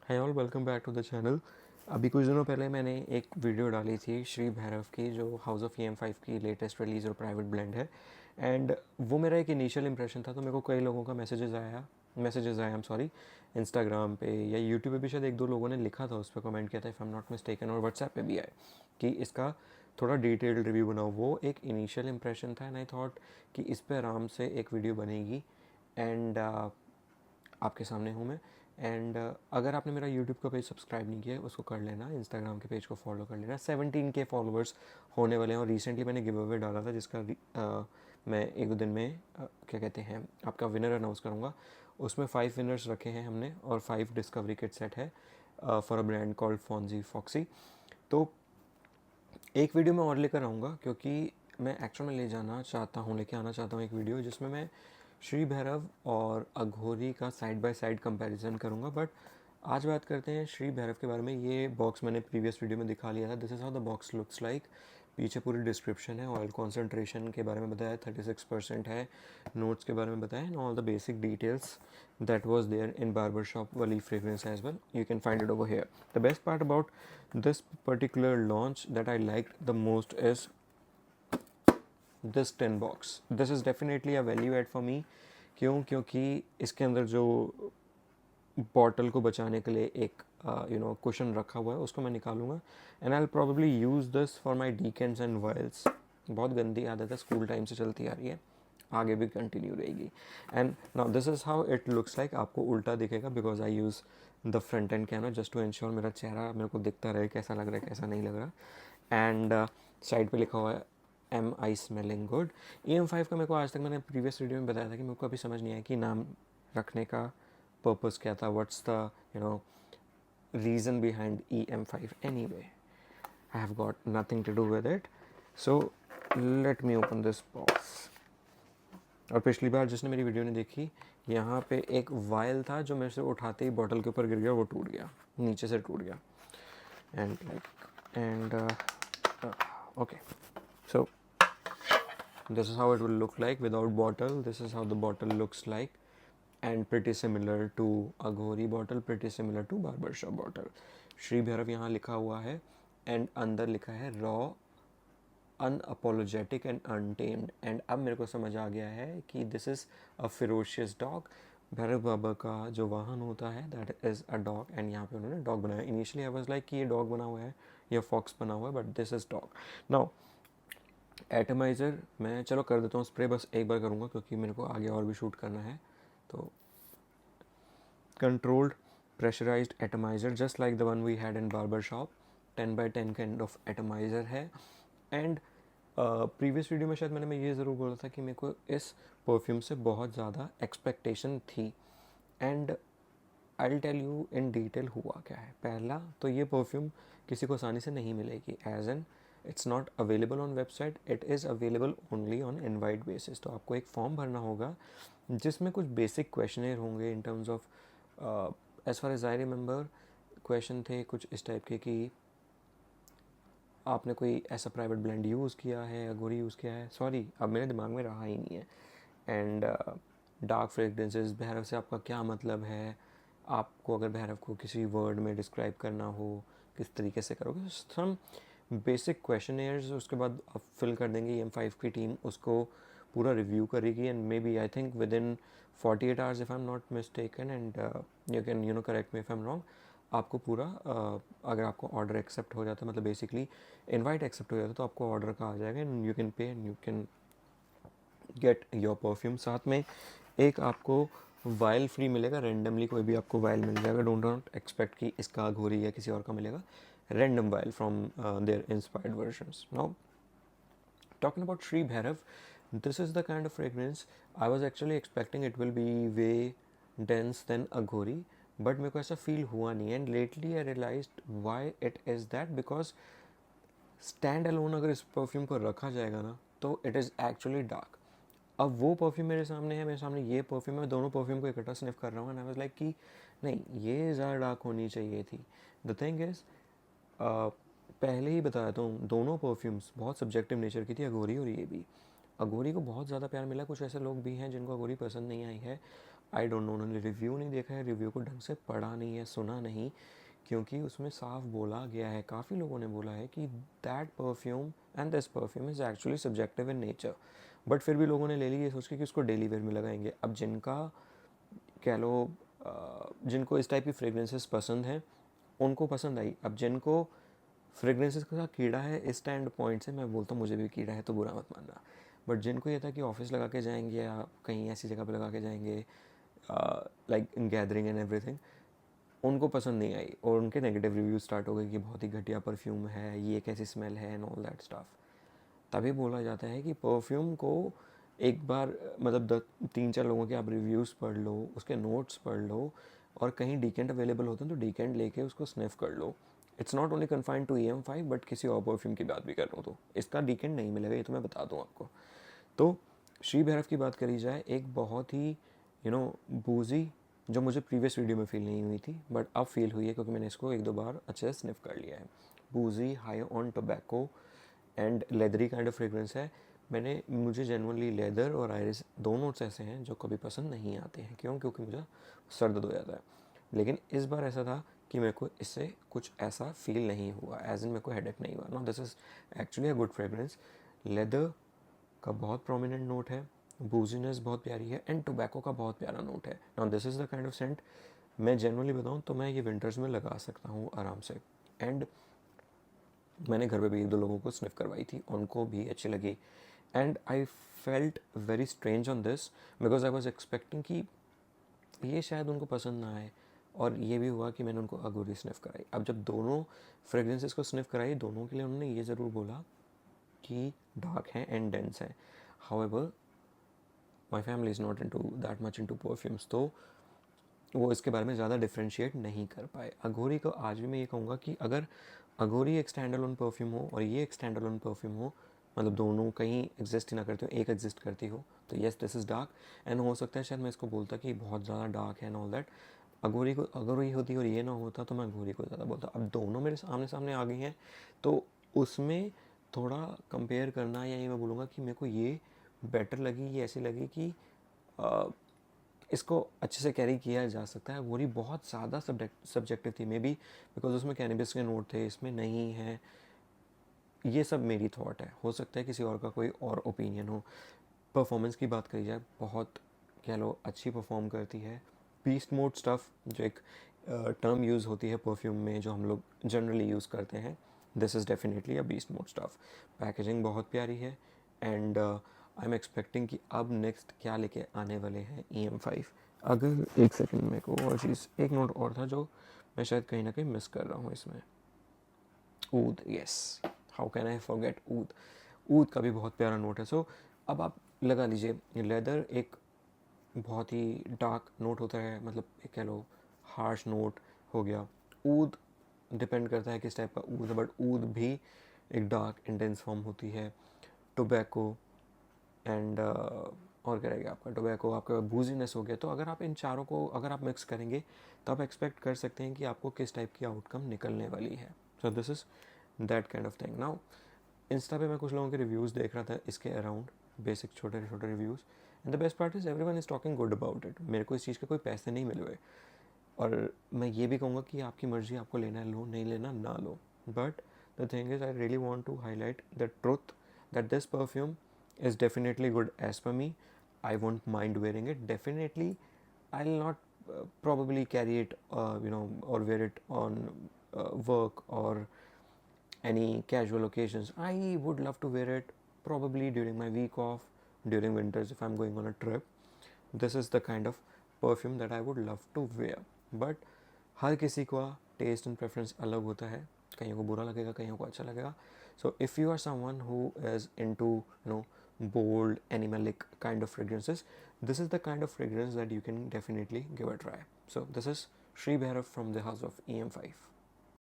Hi all, welcome back to the channel. अभी कुछ दिनों पहले मैंने एक वीडियो डाली थी श्री भैरव की, जो हाउस ऑफ EM5 की लेटेस्ट रिलीज़ और प्राइवेट ब्लेंड है। एंड वो मेरा एक इनिशियल इंप्रेशन था, तो मेरे को कई लोगों का मैसेजेस आए, आई एम सॉरी, इंस्टाग्राम पे या यूट्यूब पे भी शायद एक दो लोगों ने लिखा था, उस पर कमेंट किया था if I am not mistaken, और व्हाट्सएप पे भी आए कि इसका थोड़ा डिटेल्ड रिव्यू बनाओ। वो एक इनिशियल इंप्रेशन था एंड आई थॉट कि इस पर आराम से एक वीडियो बनेगी एंड आपके सामने हूँ मैं। एंड अगर आपने मेरा यूट्यूब का पेज सब्सक्राइब नहीं किया है उसको कर लेना, इंस्टाग्राम के पेज को फॉलो कर लेना। 17K फॉलोअर्स होने वाले हैं और रिसेंटली मैंने गिव अवे डाला था जिसका मैं एक दो दिन में क्या कहते हैं आपका विनर अनाउंस करूँगा। उसमें 5 विनर्स रखे हैं हमने और 5 डिस्कवरी किट सेट है for a brand called Fonzie Foxy. तो एक वीडियो मैं और लेकर आऊँगा क्योंकि मैं एक्चुअल में लेके आना चाहता हूँ एक वीडियो जिसमें मैं श्री भैरव और अघोरी का साइड बाय साइड कंपैरिजन करूँगा। बट आज बात करते हैं श्री भैरव के बारे में। ये बॉक्स मैंने प्रीवियस वीडियो में दिखा लिया था, this is how the box looks like. पीछे पूरी डिस्क्रिप्शन है, ऑयल कॉन्सेंट्रेशन के बारे में बताया 36% है, नोट्स के बारे में बताया and all the basic details that was there in barbershop Wali fragrance as well. You can find it over here. The best part about this particular launch that I liked the most is this tin box. This is definitely a value add for me. क्योंकि इसके अंदर जो bottle को बचाने के लिए एक cushion रखा हुआ है उसको मैं निकालूंगा and I will probably use this for my decants and vials. बहुत गंदी आदत है, स्कूल टाइम से चलती आ रही है, आगे भी कंटिन्यू रहेगी। And now this is how it looks like. आपको उल्टा दिखेगा because I use the front and camera just to ensure मेरा चेहरा मेरे को दिखता रहे कैसा लग रहा है कैसा नहीं लग रहा। एंड साइड पे लिखा हुआ है एम आई स्मेलिंग गुड। EM5 का मेरे को आज तक, मैंने प्रीवियस वीडियो में बताया था कि मेरे को अभी समझ नहीं आया कि नाम रखने का पर्पस क्या था, what's the reason behind EM5 anyway. I have got nothing to do with it. So let me open this box. और पिछली बार जिसने मेरी वीडियो नहीं देखी, यहाँ पे एक वायल था जो मेरे से उठाते ही बॉटल के ऊपर गिर गया, वो टूट गया, नीचे से टूट गया। And okay, so this is how it will look like without bottle. This is how the bottle looks like and pretty similar to Aghori bottle, pretty similar to barbershop bottle. Shri Bhairav यहाँ लिखा हुआ है एंड अंदर लिखा है raw, unapologetic and untamed. And अब मेरे को समझ आ गया है कि this is a ferocious dog. Bhairav Baba का जो वाहन होता है that is a dog and यहाँ पे उन्होंने डॉग बनाया। इनिशियली आई वाज लाइक कि ये डॉग बना हुआ है या फॉक्स बना हुआ है, but this is dog. Now atomiser मैं चलो कर देता हूँ स्प्रे, बस एक बार करूँगा क्योंकि मेरे को आगे और भी शूट करना है। तो controlled pressurized atomizer just like the one we had in barber shop, 10 by 10 kind of atomizer है। एंड प्रीवियस वीडियो में शायद मैं ये ज़रूर बोला था कि मेरे को इस परफ्यूम से बहुत ज़्यादा एक्सपेक्टेशन थी and I will tell you in detail हुआ क्या है। पहला तो ये परफ्यूम किसी को आसानी से नहीं मिलेगी, as an it's not available on website, it is available only on invite basis. तो आपको एक फॉर्म भरना होगा जिसमें कुछ बेसिक क्वेश्चनर होंगे in terms of as far as I remember. Question थे कुछ इस टाइप के कि आपने कोई ऐसा प्राइवेट ब्लेंड यूज़ किया है, अघोरी यूज़ किया है, सॉरी अब मेरे दिमाग में रहा ही नहीं है। एंड डार्क फ्रेगरेंसेस, भैरव से आपका क्या मतलब है, आपको अगर भैरव को किसी वर्ड में डिस्क्राइब करना हो किस तरीके से करोगे, सम बेसिक क्वेश्चनर्स। उसके बाद आप फिल कर देंगे, EM5 की टीम उसको पूरा रिव्यू करेगी and maybe I think within 48 hours if I am not mistaken, and you can correct me if I am wrong. आपको पूरा अगर आपको ऑर्डर एक्सेप्ट हो जाता है, मतलब बेसिकली इनवाइट एक्सेप्ट हो जाता है, तो आपको ऑर्डर का आ जाएगा and you can pay and you can get your perfume. साथ में एक आपको वाइल फ्री मिलेगा, रेंडमली कोई भी आपको वाइल मिल जाएगा। डोंट नॉट एक्सपेक्ट कि इसका अघोरी या किसी और का मिलेगा, random vial from their inspired versions. Now, talking about Sri Bhairav, this is the kind of fragrance I was actually expecting it will be way dense than Aghori, but मेरे को ऐसा फील हुआ नहीं। And lately I realised why it is that, because standalone अगर इस perfume को रखा जाएगा ना तो इट इज़ एक्चुअली डार्क। अब वो परफ्यूम मेरे सामने है, मेरे सामने ये परफ्यूम है, दोनों परफ्यूम को इकट्ठा स्निफ कर रहा हूँ एंड आई वाज लाइक कि नहीं, ये ज़्यादा डार्क होनी चाहिए थी। द थिंग इज़ पहले ही बताया तो दोनों परफ्यूम्स बहुत सब्जेक्टिव नेचर की थी, अघोरी और ये भी। अघोरी को बहुत ज़्यादा प्यार मिला, कुछ ऐसे लोग भी हैं जिनको अघोरी पसंद नहीं आई है। आई डोंट नो, उन्होंने रिव्यू नहीं देखा है, रिव्यू को ढंग से पढ़ा नहीं है, सुना नहीं, क्योंकि उसमें साफ बोला गया है, काफ़ी लोगों ने बोला है कि that perfume and this perfume is actually subjective in nature, but फिर भी लोगों ने ले ली ये सोच के कि उसको डेली वेयर में लगाएंगे। अब जिनका कह लो जिनको इस टाइप की फ्रेगरेंसेस पसंद हैं उनको पसंद आई। अब जिनको फ्रेगरेंसेस का कीड़ा है, इस स्टैंड पॉइंट से मैं बोलता हूँ मुझे भी कीड़ा है तो बुरा मत मानना, बट जिनको ये था कि ऑफिस लगा के जाएंगे या कहीं ऐसी जगह पे लगा के जाएंगे like in gathering and everything, उनको पसंद नहीं आई और उनके नेगेटिव रिव्यू स्टार्ट हो गए कि बहुत ही घटिया परफ्यूम है, ये कैसी स्मेल है एंड ऑल दैट स्टफ। तभी बोला जाता है कि परफ्यूम को एक बार मतलब 3-4 लोगों के आप रिव्यूज़ पढ़ लो, उसके नोट्स पढ़ लो, और कहीं डीकेंट अवेलेबल होते हैं तो डीकेंट लेके उसको स्निफ कर लो। It's not only confined to EM5, but किसी और परफ्यूम की बात भी कर रहा हूँ तो इसका डीकेंट नहीं मिलेगा, ये तो मैं बता दूँ आपको। तो श्री भैरव की बात करी जाए, एक बहुत ही बूजी, जो मुझे प्रीवियस वीडियो में फील नहीं हुई थी बट अब फील हुई है क्योंकि मैंने इसको 1-2 बार अच्छे से स्निफ कर लिया है। बूजी, high on tobacco and leathery kind of fragrance है। मुझे जनरली लेदर और आयरिस दो नोट्स ऐसे हैं जो कभी पसंद नहीं आते हैं। क्यों? क्योंकि मुझे सर दर्द हो जाता है। लेकिन इस बार ऐसा था कि मेरे को इससे कुछ ऐसा फील नहीं हुआ, एज इन मेरे को हेडेक नहीं हुआ। No, this is actually a good fragrance. Leather का बहुत प्रोमिनेंट नोट है, बूजीनेस बहुत प्यारी है एंड टोबैको का बहुत प्यारा नोट है। Now this is the kind of scent मैं जनरली बताऊँ तो मैं ये विंटर्स में लगा सकता हूँ आराम से। एंड मैंने घर पे भी 1-2 लोगों को स्निफ करवाई थी, उनको भी अच्छी लगी। And I felt very strange on this because I was expecting कि ये शायद उनको पसंद ना आए, और ये भी हुआ कि मैंने उनको अगोरी स्निफ कराई। अब जब दोनों फ्रेगरेंसेस को स्निफ कराई, दोनों के लिए उन्होंने ये ज़रूर बोला कि डार्क है एंड डेंस है। However my family is not into that much into perfumes, तो वो इसके बारे में ज़्यादा डिफ्रेंशिएट नहीं कर पाए। अघोरी को आज भी मैं ये कहूँगा कि अगर अघोरी एक स्टैंड अलोन परफ्यूम हो और ये एक स्टैंड अलोन परफ्यूम हो, मतलब दोनों कहीं एग्जिस्ट ही ना करते हो, एक एग्जिस्ट करती हो, तो yes this is dark. And हो सकता है शायद मैं इसको बोलता कि बहुत ज़्यादा डार्क है एंड ऑल दैट। अघोरी को अघोरी होती और ये ना होता तो मैं अघोरी को ज़्यादा बोलता। अब दोनों मेरे सामने सामने आ गई हैं तो उसमें थोड़ा कंपेयर करना, या ये मैं बोलूँगा कि मेरे को ये बेटर लगी, ये ऐसी लगी कि इसको अच्छे से कैरी किया जा सकता है। गोरी बहुत ज़्यादा सब्जेक्टिव थी, मे बी बिकॉज उसमें कैनबिस के नोट थे, इसमें नहीं है। ये सब मेरी थॉट है, हो सकता है किसी और का कोई और ओपिनियन हो। परफॉर्मेंस की बात करी जाए, बहुत कह लो अच्छी परफॉर्म करती है। बीस्ट मोड स्टफ़ जो एक टर्म यूज़ होती है परफ्यूम में, जो हम लोग जनरली यूज़ करते हैं, this is definitely a beast mode stuff. Packaging बहुत प्यारी है एंड आई एम एक्सपेक्टिंग कि अब नेक्स्ट क्या लेके आने वाले हैं EM5। अगर एक सेकंड में को और चीज़, एक नोट और था जो मैं शायद कहीं ना कहीं मिस कर रहा हूँ इसमें, ऊद। Yes, how can I forget ऊद। ऊद का भी बहुत प्यारा नोट है। सो अब आप लगा लीजिए, लेदर एक बहुत ही डार्क नोट होता है, मतलब एक कह लो हार्श नोट हो गया। ऊद डिपेंड करता है किस टाइप का ऊद है, बट ऊद भी एक डार्क इंटेंस फॉर्म होती है। टोबैको एंड और क्या रहेगा आपका, टोबैको, आपका बूजीनेस हो गया। तो अगर आप इन चारों को अगर आप मिक्स करेंगे तो आप एक्सपेक्ट कर सकते हैं कि आपको किस टाइप की आउटकम निकलने वाली है। So this is that kind of thing. Now Insta पे मैं कुछ लोगों के रिव्यूज़ देख रहा था इसके अराउंड, बेसिक छोटे छोटे reviews, and the best part is everyone is talking good about it. मेरे को इस चीज़ के कोई पैसे नहीं मिले हुए, और मैं ये भी कहूँगा कि आपकी मर्ज़ी, आपको लेना है लो, नहीं लेना ना लो। But the thing is I really want to highlight the truth that this perfume is definitely good as per me. I won't mind wearing it. Definitely, I'll not probably carry it, or wear it on work or any casual occasions. I would love to wear it probably during my week off, during winters if I'm going on a trip. This is the kind of perfume that I would love to wear. But हर किसी का test and preference अलग होता है, कईयों को बुरा लगेगा, कईयों को अच्छा लगेगा। So if you are someone who is into bold animalic kind of fragrances, this is the kind of fragrance that you can definitely give a try. So this is Sri Bhairav from the house of EM5.